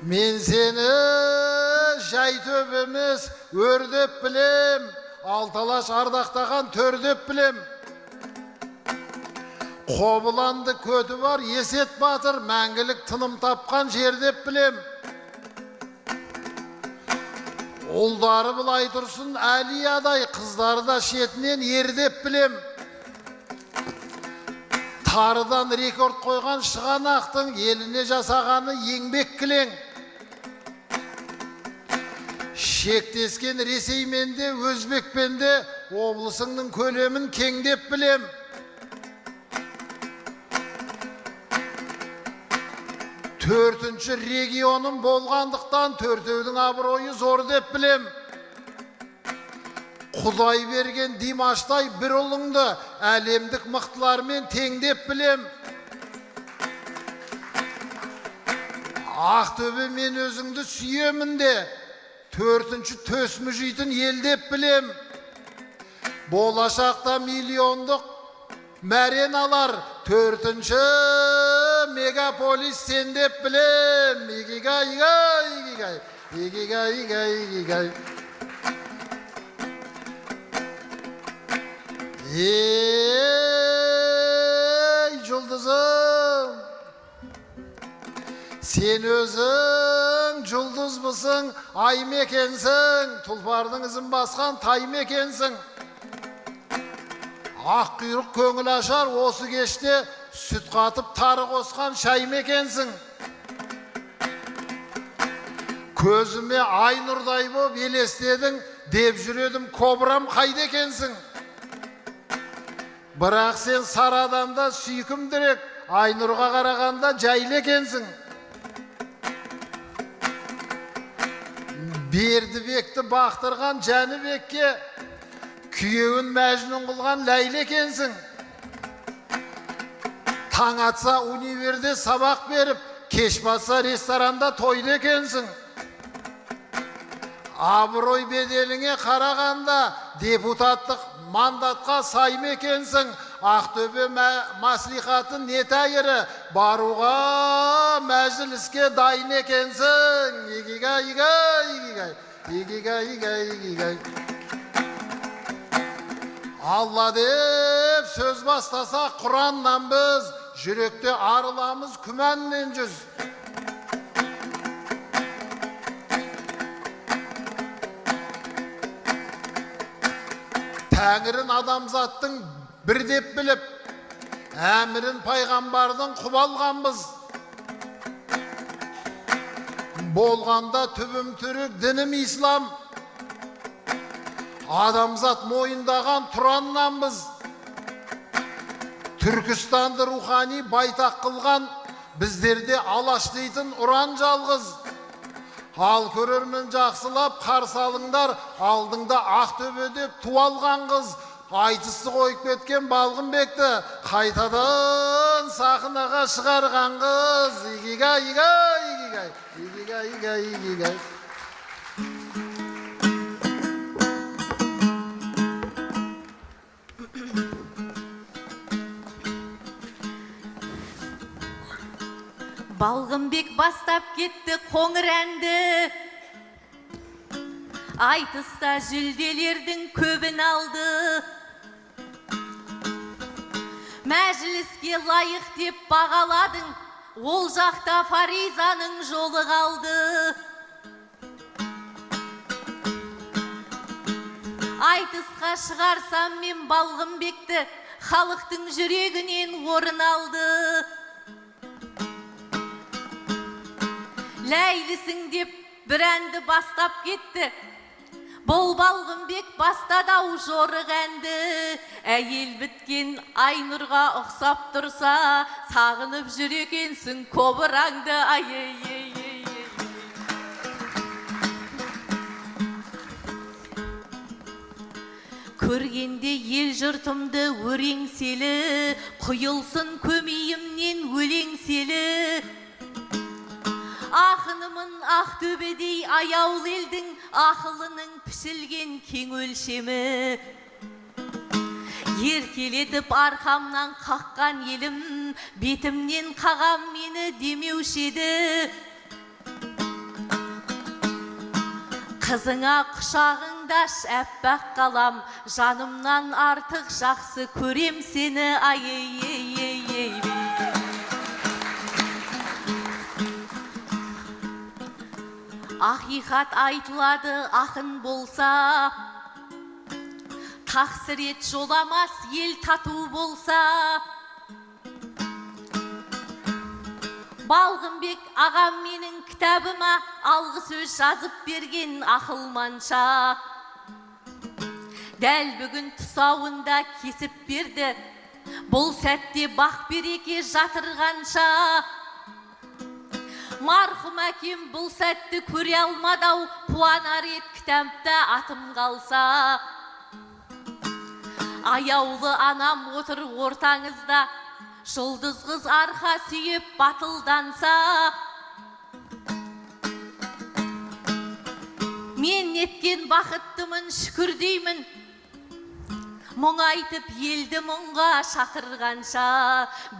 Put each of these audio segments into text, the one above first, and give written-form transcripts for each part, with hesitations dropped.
Мен seni жай төбеміз өрдеп білем, алталаш ардақтаған төрдеп білем. Қобыланды көті бар Есет батыр, мәңгілік тыным тапқан жердеп білем. Ұлдары былай тұрсын Әлиядай, қыздары да шетінен ердеп білем. Тарыдан рекорд қойған Шығанақтың еліне жасағаны еңбек кілең. Шектескен Ресеймен де, Өзбекпен де облысыңның көлемін кеңдеп білем. Төртінші регионым болғандықтан төртеудің абыройы зор деп білем. Құдай берген Димаштай бір ұлыңды әлемдік мықтылармен теңдеп білем. Ақтөбе мен өзіңді сүйемін де, төртінші төсмі жейтін елдеп білем. Болашақта миллиондық мәрен алар, төртінші мегаполис сен деп білем. Игигай, игигай, игигай, игигай, игигай. Ей, жұлдызым, сен өзің жұлдыз бұсың, ай мекенсің, тұлпардың ізін басқан тай мекенсің. Ақ құйрық көңіл ашар, осы кеште сүт қатып тары қосқан шай мекенсің. Көзіме ай нұрдай боп елестедің, деп жүредім кобрам қайда екенсің. Бірақ сен сары адамда сүйкім дірек, Айнұрға қарағанда жайлы екенсің. Бердібекті бақтырған Жәнібекке күйеуін Мәжнүн қылған Ләйлі екенсің. Таң атса универде сабақ беріп, кеш батса ресторанда тойды екенсің. Абырой беделіңе қарағанда депутаттық мандатқа сай мекенсің. Ақтөбе маслихатын не тәйірі, баруға мәжіліске дайын екенсің. Игигай, игигай, игигай, игигай, игигай, игигай. Алла деп сөз бастаса Құраннан біз, жүректе арыламыз күмәннен жүз. Тәңірін адамзаттың бір деп біліп, әмірін пайғамбардың құбалғанбыз. Болғанда түбім түрік, дінім ислам, адамзат мойындаған Тұраннанбыз. Түркістанды рухани байтақ қылған, біздерде Алаш дейтін ұран жалғыз. Ал көрермен жақсылап қарсы алыңдар, алдыңда Ақтөбе деп туалған қыз. Айтысты қойып кеткен Балғынбекті қайтадан сахнаға шығарған қыз. Игигай, игигай, игигай, игигай, игигай, игигай. Балғынбек бастап кетті қоңыр әнді, айтыста жүлделердің көбін алды. Мәжіліске лайық деп бағаладың, ол жақта Фаризаның жолы қалды. Айтысқа шығарсам мен Балғынбекті, халықтың жүрегінен орын алды. Ләйлісің деп бір әнді бастап кетті, бұл Балғынбек бастадау жорық әнді. Әйел біткен Айнұрға ұқсап тұрса, сағынып жүр екенсің кобыраңды. Көргенде ел жұртымды өреңселі, құйылсын көмейімнен өлеңселі. Ақынымын Ақтөбедей аяулы елдің, ақылының пішілген кең өлшемі. Еркелетіп арқамнан қаққан елім, бетімнен қағам мені демеуші еді. Қызыңа құшағыңдаш әппақ қалам, жанымнан артық жақсы көрем сені, ай-ей-ей-ей-ей. Ақиқат айтылады ақын болса, тақсірет жоламас ел тату болса. Балғынбек ағам менің кітабыма алғы сөз жазып берген ақылманша. Дәл бүгін тұсауында кесіп берді, бұл сәтте бақ береке жатырғанша. Марқұм әкем бұл сәтті көре алмадау, қуанар ед кітапта атым қалса. Аяулы анам отыр ортаңызда, жұлдыз қыз арқа сүйеп батылданса. Мен неткен бақыттымын, шүкір деймін, мұң айтып елді мұңға шақырғанша.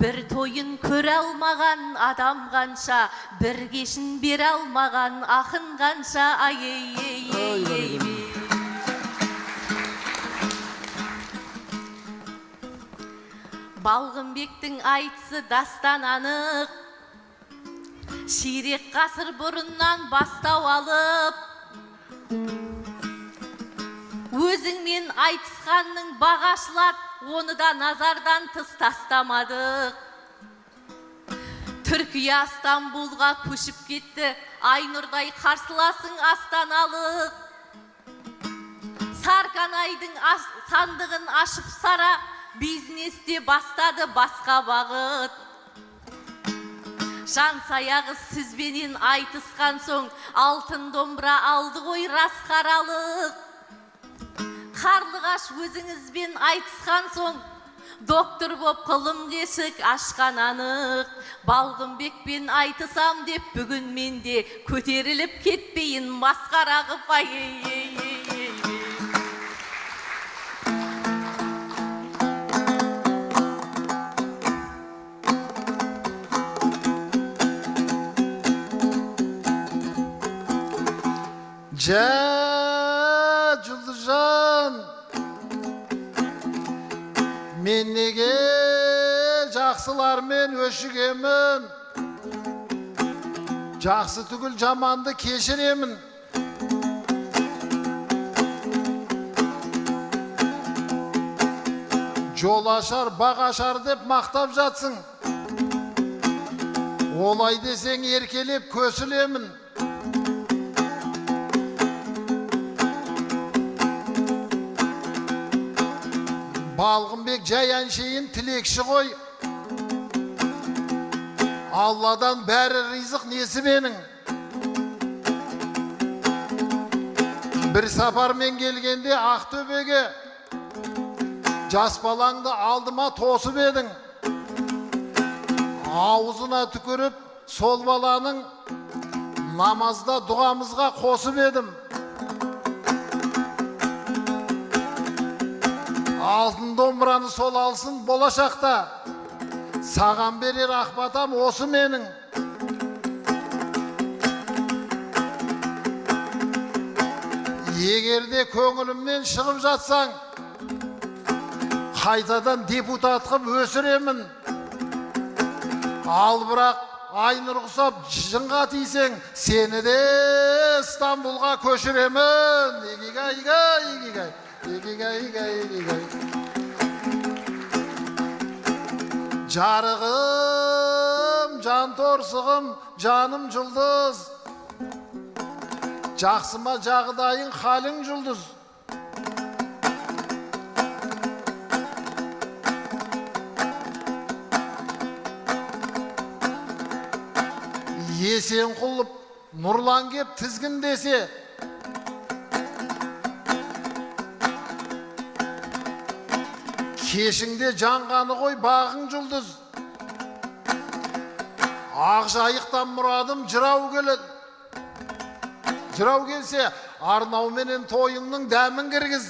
Бір тойын көре алмаған адам қанша, бір кешін бере алмаған ақын қанша. Ай-ей-ей-ей-ей. Балғынбектің айтысы дастан анық, ширек ғасыр бұрыннан бастау алып. Өзіңмен айтысқанның бағашылат, оны да назардан тыс тастамадық. Түркия Стамбулға көшіп кетті, Айнұрдай қарсыласың астаналық. Сарканайдың сандығын ашып сара, бизнесте бастады басқа бағыт. Жан саяғы сізбенен айтысқан соң, алтын домбыра алды ғой рас қаралық. Қарлығаш өзіңізбен айтысқан соң, доктор боп қылым кесік ашқан анық. Балғынбекпен айтысам деп бүгін менде көтеріліп кетпейін масқара қып. Ай-ей-ей-ей. Жұлдызжан, мен неге жақсылармен өшігемін? Жақсы түгіл жаманды кешіремін. Жол ашар, бақ ашар деп мақтап жатсың. Олай десең еркелеп көсілемін. Балғынбек жай әншейін тілекші ғой. Алладан бәрі ризық несі менің. Бір сапармен келгенде Ақтөбеге, жас балаңды алдыма тосып едің. Аузына түкіріп, сол баланың намазда дұғамызға қосып едім. Алтын домбыраны сол алсын болашақта, саған берер ақбатам осы менің. Егерде көңілімнен шығып жатсаң, қайтадан депутат қып өсіремін. Ал бірақ Айнұр құсап жынға тисең, сені де Стамбулға көшіремін. Егегай. Жарығым, жан торсығым, жаным жұлдыз. Жақсыма жағдайың, халің жұлдыз. Есен құлып, нұрлан кеп тізгін десе, кешіңде жанғаны ғой бағың жұлдыз. Ақ жайықтан мұрадым жырау келеді. Жырау келсе, Арнауменен тойыңның дәмін кіргіз.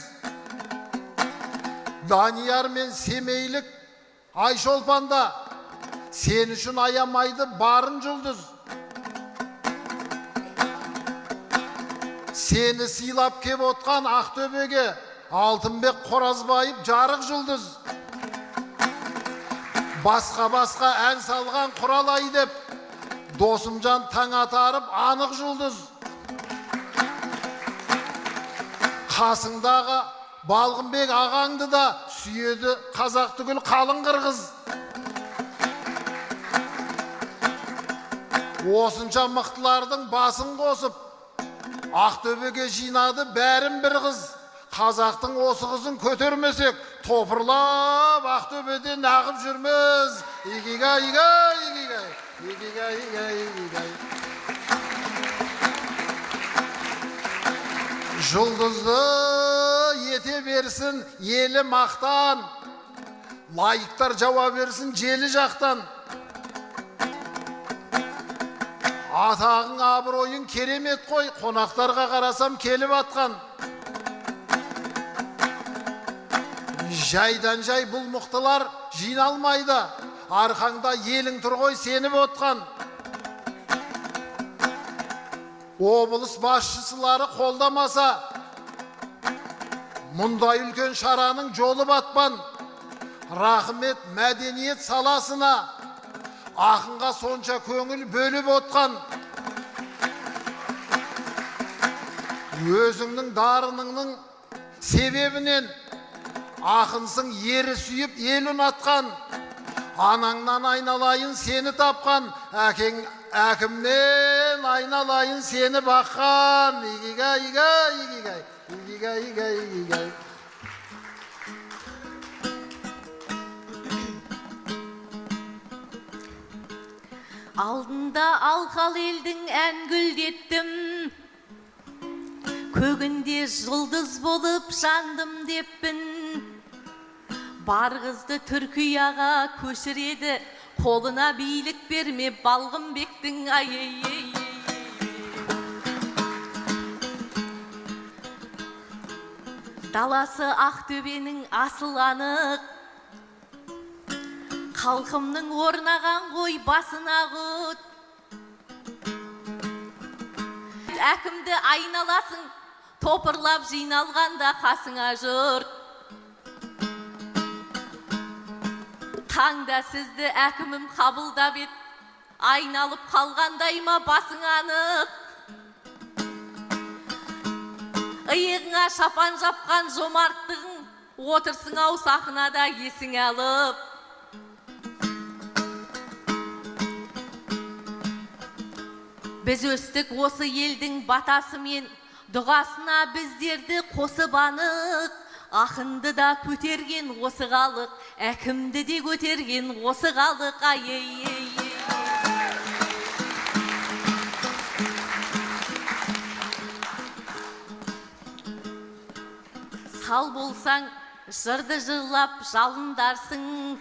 Данияр мен Семейлік Айшолпанда сен үшін аямайды барын жұлдыз. Seni сыйлап кеп отқан Ақтөбеге Алтынбек Қоразбаев жарық жұлдыз. Басқа ән салған Құралай деп Досымжан таң атарып анық жұлдыз. Қасыңдағы Балғынбек ағаңды да сүйеді қазақ түгіл қалың қырғыз. Осынша мықтылардың басын қосып Ақтөбеге жинады бәрін бір қыз. Қазақтың осы қызын көтермесек, топырлап Ақтөбеден ағып жүрміз. Игигай, игигай, игигай, игигай, игигай, игигай. Жұлдызды ете берсін елі мақтан, лайықтар жауап берсін желі жақтан. Атағың абыройың керемет қой, қонақтарға қарасам келіп атқан. Жайдан жай бұл мұқтылар жиналмайды, арқаңда елің тұр ғой сеніп отқан. Облыс басшысылары қолдамаса, мұндай үлкен шараның жолы батпан. Рахмет мәдениет саласына, ақынға сонша көңіл бөліп отқан. Өзіңнің дарыныңның себебінен ақынсың ері сүйіп ел ұнатқан. Анаңнан айналайын сені тапқан, әкімнен айналайын сені баққан. Игигай, игигай, игигай, игигай, игигай, игигай. Алдында алқал елдің ән гүлдеттім, көгінде жұлдыз болып жандым деппін. Бар қызды Түркияға көшіреді, қолына билік берме Балғынбектің ай-ай-ай. Даласы Ақтөбенің асыл анық, халқымның орнаған ғой басына құт. Әкімді айналасың, топырлап жиналғанда қасыңа жұрт. Таңда сізді әкімім қабылдап ет, айналып қалғандай ма басың анық. Иығыңа шапан жапқан жомарттығың, отырсың ау сахнада есің алып. Біз өстік осы елдің батасымен, дұғасына біздерді қосып анық. Ақынды да көтерген осы халық, әкімді де көтерген осы халық. Ай-ай-ай. Сал болсаң, жырды жырлап жалындарсың.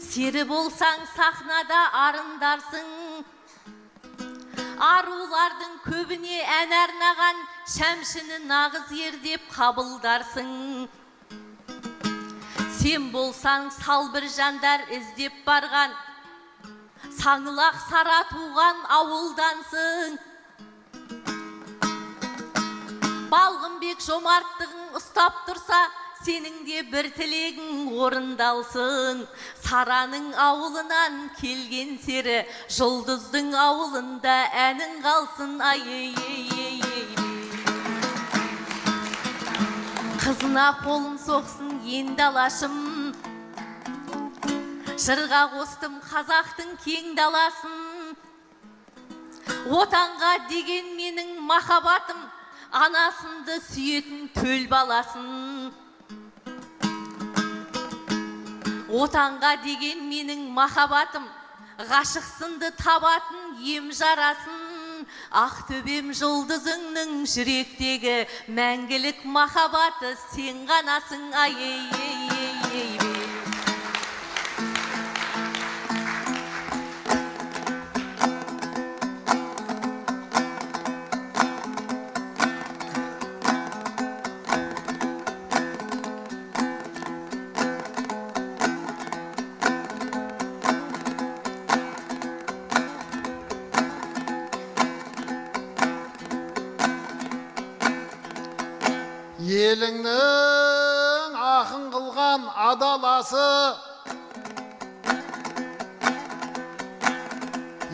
Сері болсаң, сахнада арындарсың. Арулардың көбіне ән арнаған, шәмшіні нағыз ер деп қабылдарсың. Сен болсаң, сал бір жандар іздеп барған, саңылақ сара туған ауылдансың. Балғынбек жомарттығың ұстап тұрса, сенің де бір тілегің орындалсын. Сараның ауылынан келген сері, жұлдыздың ауылында әнің қалсын. Ай-ай-ай-ай. Қызына қолын соқсын енді алашым, жырға қостым қазақтың кең даласын. Отанға деген менің махаббатым, анасынды сүйетін төл баласын. Отанға деген менің махаббатым, ғашықсынды табатын ем жарасын. Ақтөбем жұлдызыңның жүректегі мәңгілік махаббаты сен ғанасың. Ай-ай-ай-ай-ай. еліңнің ақын қылған адаласы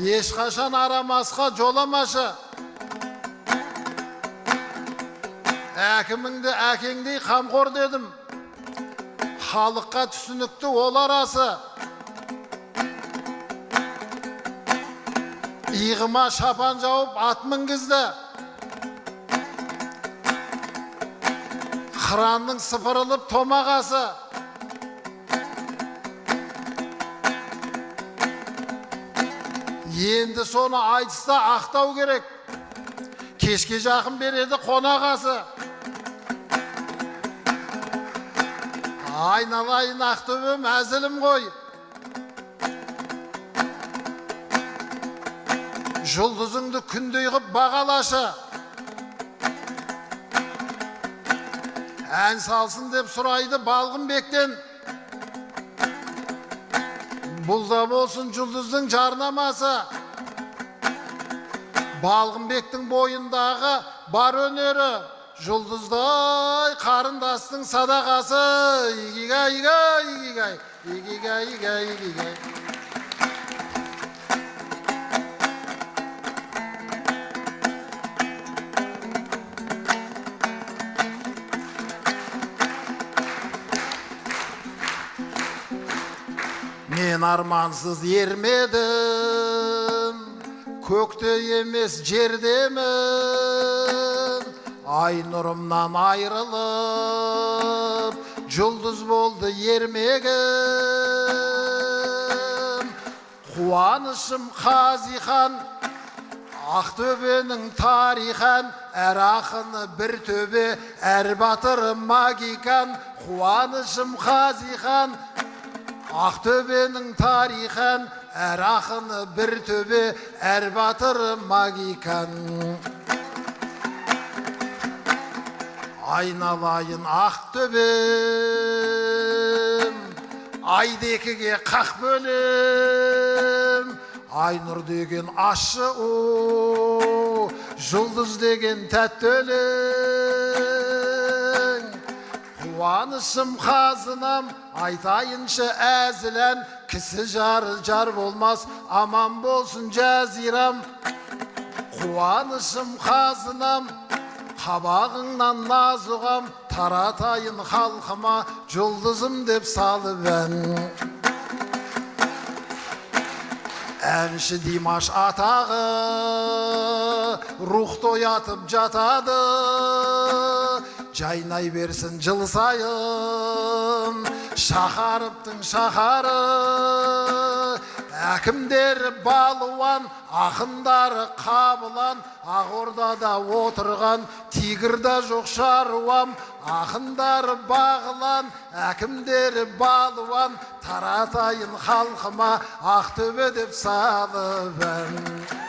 ешқашан арамасқа жоламашы. Әкіміңді әкеңдей қамқор дедім, халыққа түсінікті ол арасы. Иығыма шапан жауып ат мінгізді, қыранның сыпырылып томағасы. Енді соны айтыста ақтау керек, кешке жақын береді қонағасы. Айналайын Ақтөбем әзілім ғой, жұлдызыңды күндей қып бағалашы. Ән салсын деп сұрайды Балғынбектен, бұл да болсын жұлдыздың жарнамасы. Балғынбектің бойындағы бар өнері, жұлдыздай қарындастың садақасы. Игигай, игигай, игигай, игигай, игигай, игигай. Мен армансыз ермедім, көкте емес жердемін. Ай нұрымнан айрылып, жұлдыз болды ермегім. Қуанышым Қазихан, Ақтөбенің тарихан, әр ақыны бір төбе, әр батыры магикан. Қуанышым Қазихан, Ақтөбенің тарихан, әр ақыны бір төбе, әр батыры магикан. Айналайын Ақтөбем, айдекіге қақ бөлем. Айнұр деген ащы у, жұлдыз деген тәтті өлең. Қуанышым қазынам, айтайыншы әзілән, кісі жары жар болмас, аман болсын жазирам. Қуанышым қазынам, қабағыңнан назуғам, таратайын халқыма, жұлдызым деп салып ән. Әнші Димаш атағы, рухты оятып жатады. Жайнай берсін жыл сайын, шақарыптың шақары. Әкімдері балуан, ақындары қабылан, Ақордада отырған тигірда жоқ шаруам. Ақындары бағылан, әкімдері балуан, таратайын халқыма, Ақтөбе деп салып ән.